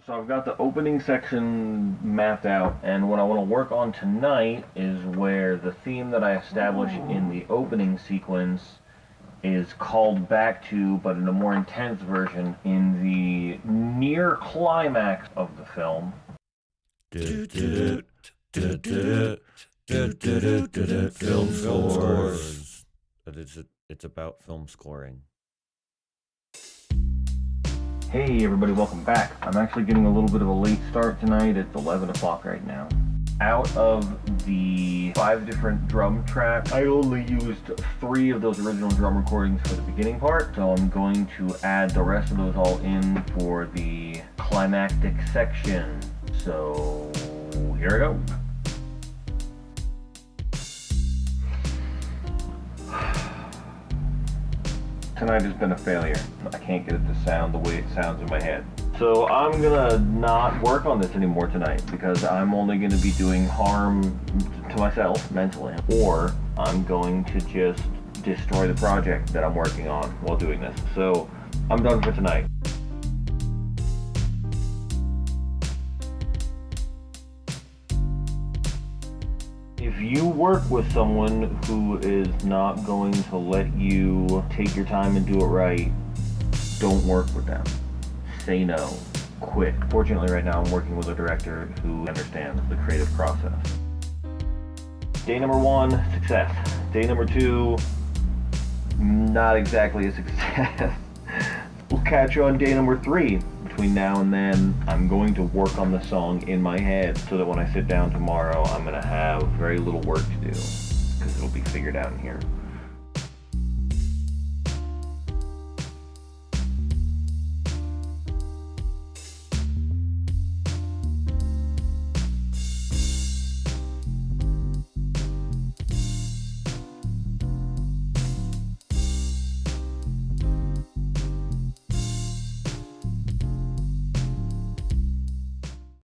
So I've got the opening section mapped out, and what I want to work on tonight is where the theme that I established in the opening sequence is called back to, but in a more intense version, in the near climax of the film. Film scores. It's about film scoring. Hey everybody, welcome back. I'm actually getting a little bit of a late start tonight. It's 11 o'clock right now. Out of the 5 different drum tracks, I only used 3 of those original drum recordings for the beginning part, so I'm going to add the rest of those all in for the climactic section. So here I go. Tonight has been a failure. I can't get it to sound the way it sounds in my head. So I'm gonna not work on this anymore tonight because I'm only gonna be doing harm to myself mentally, or I'm going to just destroy the project that I'm working on while doing this. So I'm done for tonight. If you work with someone who is not going to let you take your time and do it right, don't work with them. Say no. Quit. Fortunately, right now I'm working with a director who understands the creative process. Day number 1, success. Day number 2, not exactly a success. We'll catch you on day number 3. Between now and then, I'm going to work on the song in my head so that when I sit down tomorrow, I'm going to have very little work to do because it'll be figured out in here.